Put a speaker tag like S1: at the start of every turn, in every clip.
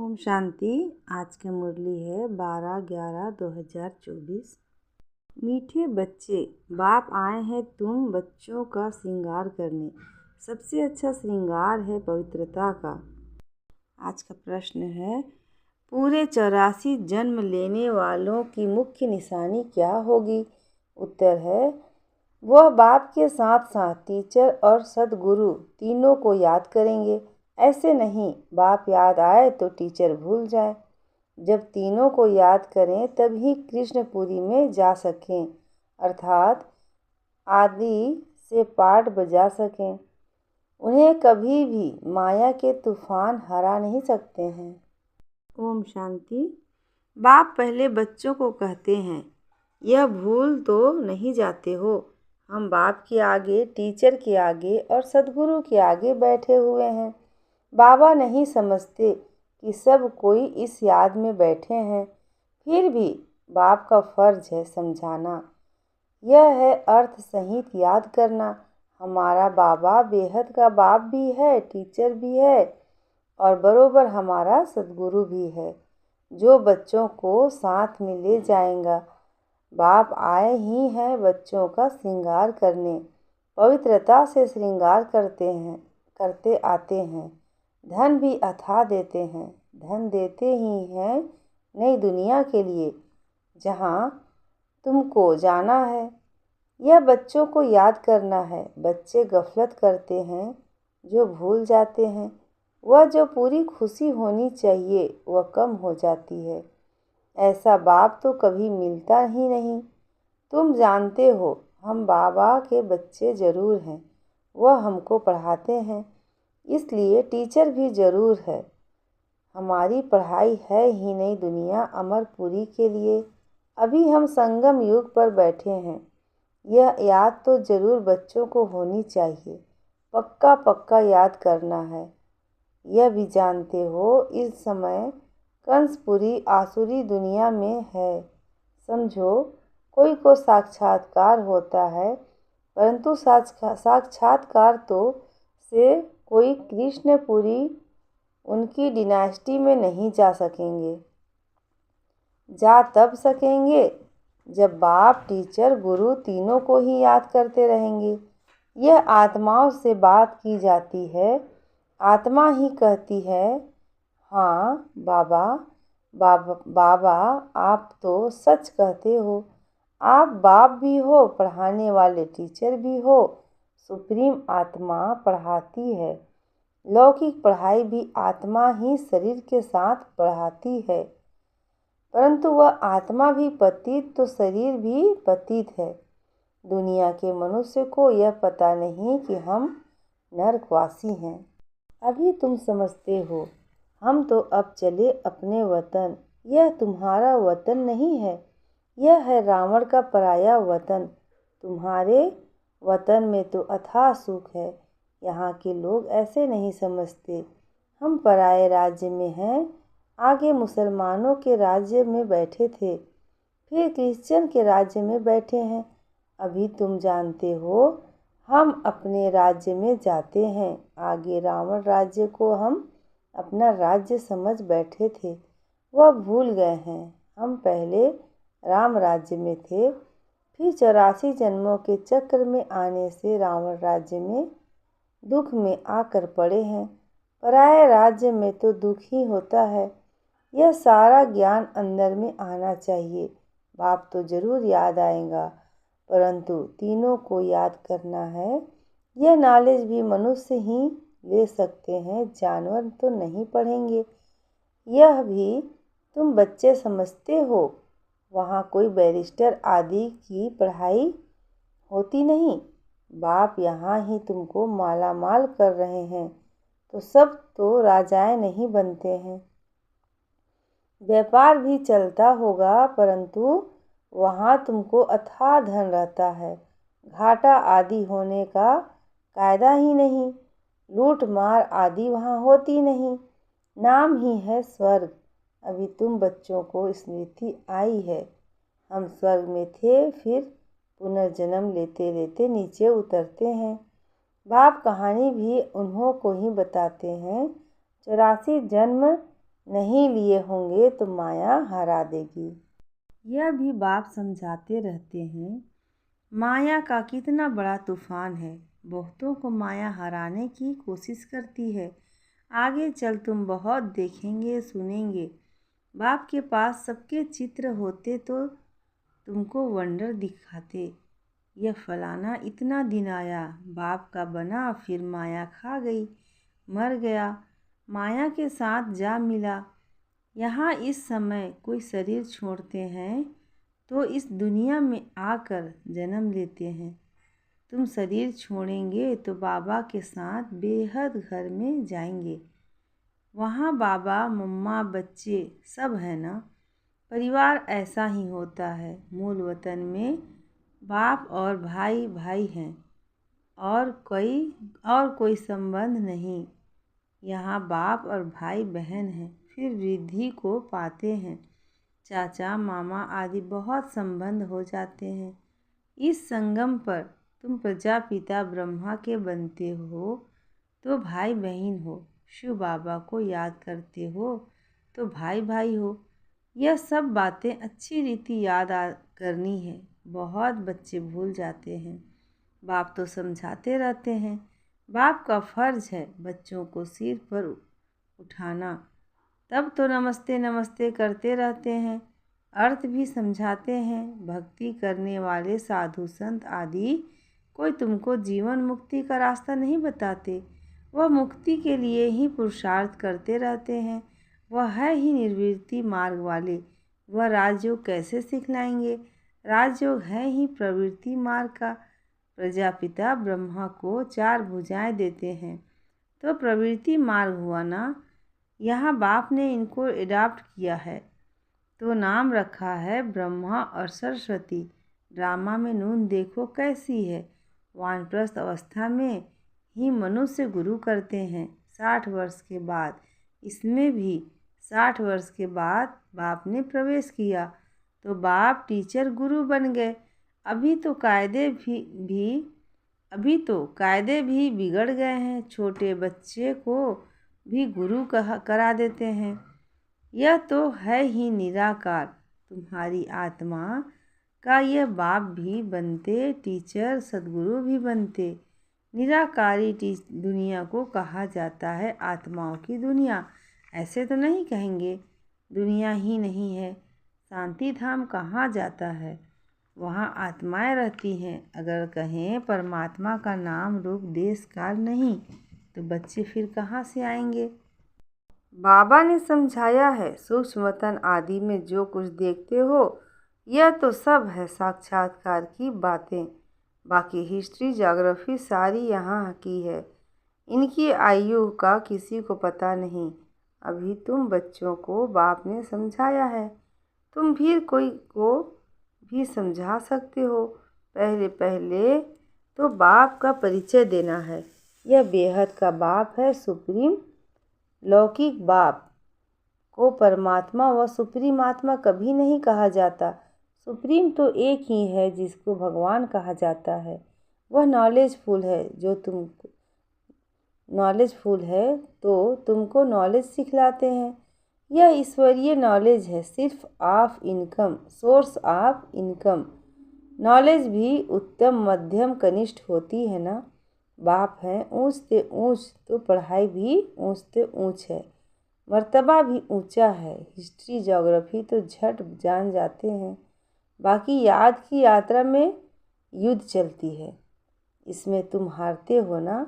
S1: ओम शांति। आज की मुरली है 12/11/2024। मीठे बच्चे, बाप आए हैं तुम बच्चों का श्रृंगार करने। सबसे अच्छा श्रृंगार है पवित्रता का। आज का प्रश्न है, पूरे 84 जन्म लेने वालों की मुख्य निशानी क्या होगी? उत्तर है, वह बाप के साथ साथ टीचर और सद्गुरु तीनों को याद करेंगे। ऐसे नहीं बाप याद आए तो टीचर भूल जाए। जब तीनों को याद करें तभी कृष्णपुरी में जा सकें, अर्थात आदि से पाठ बजा सकें। उन्हें कभी भी माया के तूफान हरा नहीं सकते हैं। ओम शांति। बाप पहले बच्चों को कहते हैं, यह भूल तो नहीं जाते हो, हम बाप के आगे, टीचर के आगे और सद्गुरु के आगे बैठे हुए हैं। बाबा नहीं समझते कि सब कोई इस याद में बैठे हैं, फिर भी बाप का फर्ज है समझाना। यह है अर्थ सहित याद करना। हमारा बाबा बेहद का बाप भी है, टीचर भी है और बरोबर हमारा सद्गुरु भी है, जो बच्चों को साथ में ले जाएगा। बाप आए ही हैं बच्चों का श्रृंगार करने, पवित्रता से श्रृंगार करते आते हैं। धन भी अथाह देते हैं, धन देते ही हैं नई दुनिया के लिए जहाँ तुमको जाना है। यह बच्चों को याद करना है। बच्चे गफलत करते हैं, जो भूल जाते हैं। वह जो पूरी खुशी होनी चाहिए वह कम हो जाती है। ऐसा बाप तो कभी मिलता ही नहीं। तुम जानते हो हम बाबा के बच्चे ज़रूर हैं, वह हमको पढ़ाते हैं, इसलिए टीचर भी ज़रूर है। हमारी पढ़ाई है ही नई दुनिया अमरपुरी के लिए। अभी हम संगम युग पर बैठे हैं। यह याद तो ज़रूर बच्चों को होनी चाहिए, पक्का पक्का याद करना है। यह भी जानते हो इस समय कंसपुरी आसुरी दुनिया में है। समझो कोई को साक्षात्कार होता है, परंतु साक्षात्कार तो से कोई कृष्णपुरी उनकी डिनास्टी में नहीं जा सकेंगे। जा तब सकेंगे जब बाप, टीचर, गुरु तीनों को ही याद करते रहेंगे। यह आत्माओं से बात की जाती है। आत्मा ही कहती है, हाँ बाबा, बाबा आप तो सच कहते हो। आप बाप भी हो, पढ़ाने वाले टीचर भी हो। सुप्रीम आत्मा पढ़ाती है। लौकिक पढ़ाई भी आत्मा ही शरीर के साथ पढ़ाती है, परंतु वह आत्मा भी पतित तो शरीर भी पतित है। दुनिया के मनुष्य को यह पता नहीं कि हम नरकवासी हैं। अभी तुम समझते हो हम तो अब चले अपने वतन। यह तुम्हारा वतन नहीं है, यह है रावण का पराया वतन। तुम्हारे वतन में तो अथाह सुख है। यहाँ के लोग ऐसे नहीं समझते। हम पराये राज्य में हैं। आगे मुसलमानों के राज्य में बैठे थे, फिर क्रिश्चियन के राज्य में बैठे हैं। अभी तुम जानते हो हम अपने राज्य में जाते हैं। आगे रावण राज्य को हम अपना राज्य समझ बैठे थे, वह भूल गए हैं। हम पहले राम राज्य में थे, फिर 84 जन्मों के चक्र में आने से रावण राज्य में दुख में आकर पड़े हैं। पराये राज्य में तो दुख ही होता है। यह सारा ज्ञान अंदर में आना चाहिए। बाप तो जरूर याद आएगा, परंतु तीनों को याद करना है। यह नॉलेज भी मनुष्य ही ले सकते हैं, जानवर तो नहीं पढ़ेंगे। यह भी तुम बच्चे समझते हो। वहाँ कोई बैरिस्टर आदि की पढ़ाई होती नहीं। बाप यहाँ ही तुमको माला माल कर रहे हैं, तो सब तो राजाएं नहीं बनते हैं। व्यापार भी चलता होगा, परंतु वहाँ तुमको अथाह धन रहता है। घाटा आदि होने का कायदा ही नहीं। लूट मार आदि वहाँ होती नहीं। नाम ही है स्वर्ग। अभी तुम बच्चों को स्मृति आई है, हम स्वर्ग में थे, फिर पुनर्जन्म लेते लेते नीचे उतरते हैं। बाप कहानी भी उन्हों को ही बताते हैं। 84 जन्म नहीं लिए होंगे तो माया हरा देगी। यह भी बाप समझाते रहते हैं, माया का कितना बड़ा तूफान है, बहुतों को माया हराने की कोशिश करती है। आगे चल तुम बहुत देखेंगे सुनेंगे। बाप के पास सबके चित्र होते तो तुमको वंडर दिखाते। यह फलाना इतना दिन आया, बाप का बना, फिर माया खा गई, मर गया, माया के साथ जा मिला। यहाँ इस समय कोई शरीर छोड़ते हैं तो इस दुनिया में आकर जन्म लेते हैं। तुम शरीर छोड़ेंगे तो बाबा के साथ बेहद घर में जाएंगे। वहाँ बाबा मम्मा बच्चे सब है ना। परिवार ऐसा ही होता है। मूल वतन में बाप और भाई भाई हैं और कोई संबंध नहीं। यहाँ बाप और भाई बहन हैं, फिर वृद्धि को पाते हैं। चाचा मामा आदि बहुत संबंध हो जाते हैं। इस संगम पर तुम प्रजापिता ब्रह्मा के बनते हो तो भाई बहन हो, शिव बाबा को याद करते हो तो भाई भाई हो। यह सब बातें अच्छी रीति याद करनी है। बहुत बच्चे भूल जाते हैं। बाप तो समझाते रहते हैं। बाप का फर्ज है बच्चों को सिर पर उठाना, तब तो नमस्ते नमस्ते करते रहते हैं। अर्थ भी समझाते हैं। भक्ति करने वाले साधु संत आदि कोई तुमको जीवन मुक्ति का रास्ता नहीं बताते। वह मुक्ति के लिए ही पुरुषार्थ करते रहते हैं। वह है ही निर्वृत्ति मार्ग वाले। वह राजयोग कैसे सिखलाएंगे? राजयोग है ही प्रवृत्ति मार्ग का। प्रजापिता ब्रह्मा को 4 भुजाएं देते हैं तो प्रवृत्ति मार्ग हुआ ना। यहाँ बाप ने इनको एडॉप्ट किया है तो नाम रखा है ब्रह्मा और सरस्वती। ड्रामा में नून देखो कैसी है। वानप्रस्थ अवस्था में ही मनुष्य गुरु करते हैं 60 वर्ष के बाद। इसमें भी 60 वर्ष के बाद बाप ने प्रवेश किया तो बाप टीचर गुरु बन गए। अभी तो कायदे भी बिगड़ गए हैं। छोटे बच्चे को भी गुरु करा देते हैं। यह तो है ही निराकार। तुम्हारी आत्मा का यह बाप भी बनते, टीचर सदगुरु भी बनते। निराकारी दुनिया को कहा जाता है आत्माओं की दुनिया। ऐसे तो नहीं कहेंगे, दुनिया ही नहीं है। शांति धाम कहाँ जाता है? वहाँ आत्माएं रहती हैं। अगर कहें परमात्मा का नाम रूप देश काल नहीं तो बच्चे फिर कहाँ से आएंगे? बाबा ने समझाया है, सूक्ष्म वतन आदि में जो कुछ देखते हो यह तो सब है साक्षात्कार की बातें। बाकी हिस्ट्री ज्योग्राफी सारी यहाँ की है। इनकी आयु का किसी को पता नहीं। अभी तुम बच्चों को बाप ने समझाया है, तुम भी कोई को भी समझा सकते हो। पहले पहले तो बाप का परिचय देना है। यह बेहद का बाप है, सुप्रीम। लौकिक बाप को परमात्मा व सुप्रीम आत्मा कभी नहीं कहा जाता। सुप्रीम तो एक ही है जिसको भगवान कहा जाता है। वह नॉलेजफुल है तो तुमको नॉलेज सिखलाते हैं। यह ईश्वरीय नॉलेज है, सिर्फ सोर्स ऑफ इनकम। नॉलेज भी उत्तम मध्यम कनिष्ठ होती है ना। बाप है ऊंच से ऊंच तो पढ़ाई भी ऊंच से ऊंच है, मर्तबा भी ऊंचा है। हिस्ट्री ज्योग्राफी तो झट जान जाते हैं। बाकी याद की यात्रा में युद्ध चलती है, इसमें तुम हारते हो ना।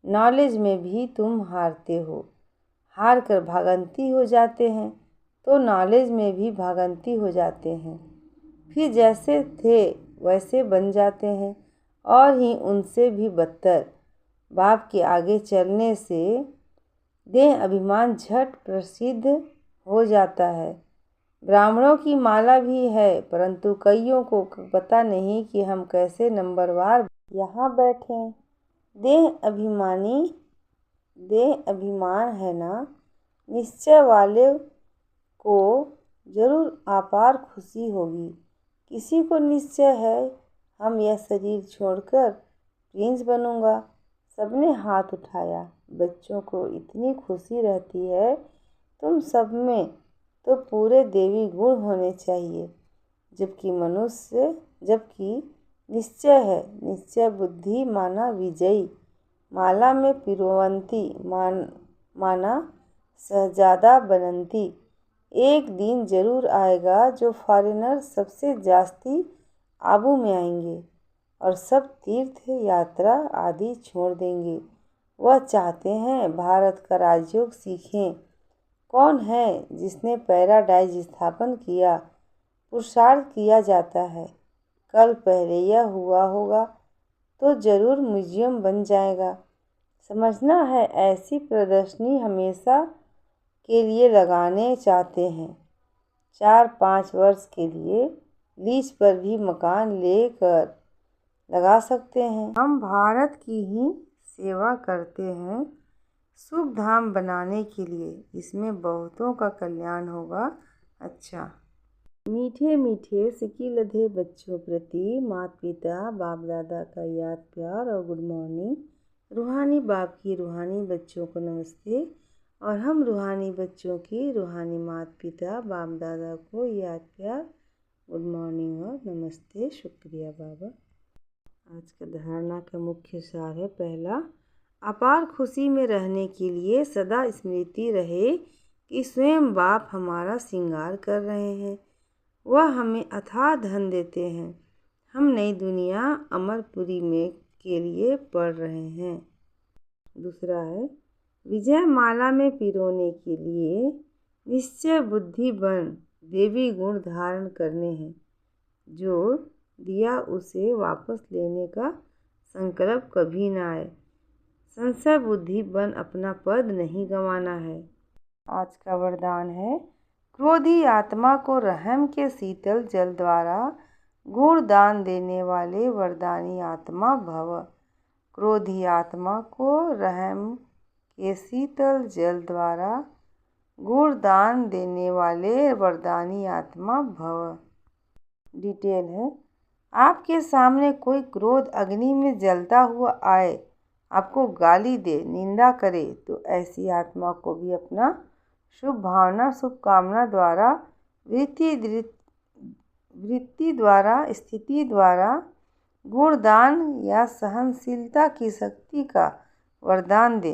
S1: नॉलेज में भी तुम हारते हो। हार कर भागंती हो जाते हैं तो नॉलेज में भी भागंती हो जाते हैं। फिर जैसे थे वैसे बन जाते हैं और ही उनसे भी बदतर। बाप के आगे चलने से देह अभिमान झट प्रसिद्ध हो जाता है। ब्राह्मणों की माला भी है, परंतु कईयों को पता नहीं कि हम कैसे नंबरवार यहाँ बैठे। देह अभिमान है ना। निश्चय वाले को जरूर अपार खुशी होगी। किसी को निश्चय है हम यह शरीर छोड़कर प्रिंस बनूंगा। सबने हाथ उठाया। बच्चों को इतनी खुशी रहती है तुम सब में तो पूरे देवी गुण होने चाहिए, जबकि निश्चय है, निश्चय बुद्धि माना विजयी, माला में पिरोवंती माना शहजादा बनंती। एक दिन जरूर आएगा जो फॉरेनर सबसे जास्ती आबू में आएंगे और सब तीर्थ यात्रा आदि छोड़ देंगे। वह चाहते हैं भारत का राजयोग सीखें। कौन है जिसने पैराडाइज स्थापन किया? पुरुषार्थ किया जाता है। कल पहले यह हुआ होगा तो जरूर म्यूजियम बन जाएगा। समझना है, ऐसी प्रदर्शनी हमेशा के लिए लगाने चाहते हैं। 4-5 वर्ष के लिए लीज पर भी मकान लेकर लगा सकते हैं। हम भारत की ही सेवा करते हैं, शुभ धाम बनाने के लिए। इसमें बहुतों का कल्याण होगा। अच्छा, मीठे मीठे सिक्की लधे बच्चों प्रति माता पिता बाप दादा का याद प्यार और गुड मॉर्निंग। रूहानी बाप की रूहानी बच्चों को नमस्ते और हम रूहानी बच्चों की रूहानी माता पिता बाप दादा को याद प्यार गुड मॉर्निंग और नमस्ते। शुक्रिया बाबा। आज का धारणा का मुख्य सार है। पहला, अपार खुशी में रहने के लिए सदा स्मृति रहे कि स्वयं बाप हमारा श्रृंगार कर रहे हैं। वह हमें अथाह धन देते हैं। हम नई दुनिया अमरपुरी में के लिए पढ़ रहे हैं। दूसरा है, विजय माला में पिरोने के लिए निश्चय बुद्धि बन देवी गुण धारण करने हैं। जो दिया उसे वापस लेने का संकल्प कभी न आए। संशय बुद्धि बन अपना पद नहीं गंवाना है। आज का वरदान है, क्रोधी आत्मा को रहम के शीतल जल द्वारा गुण दान देने वाले वरदानी आत्मा भव। क्रोधी आत्मा को रहम के शीतल जल द्वारा गुण दान देने वाले वरदानी आत्मा भव। डिटेल है, आपके सामने कोई क्रोध अग्नि में जलता हुआ आए, आपको गाली दे, निंदा करे तो ऐसी आत्मा को भी अपना शुभ भावना शुभकामना द्वारा वृत्ति द्वारा स्थिति द्वारा गुणदान या सहनशीलता की शक्ति का वरदान दे।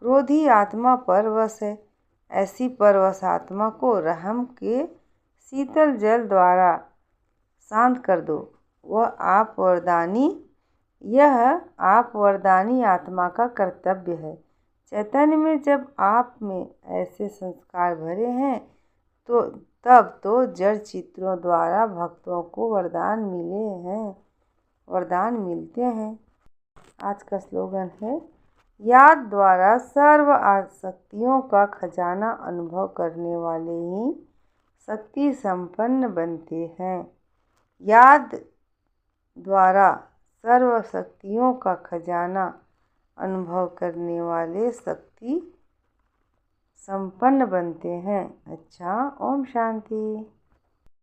S1: क्रोधी आत्मा परवश है, ऐसी परवश आत्मा को रहम के शीतल जल द्वारा शांत कर दो। यह आप वरदानी आत्मा का कर्तव्य है। चैतन्य में जब आप में ऐसे संस्कार भरे हैं तो तब तो जड़ चित्रों द्वारा भक्तों को वरदान मिलते हैं। आज का स्लोगन है, याद द्वारा सर्व शक्तियों का खजाना अनुभव करने वाले ही शक्ति संपन्न बनते हैं। याद द्वारा सर्व शक्तियों का खजाना अनुभव करने वाले शक्ति संपन्न बनते हैं। अच्छा, ओम शांति।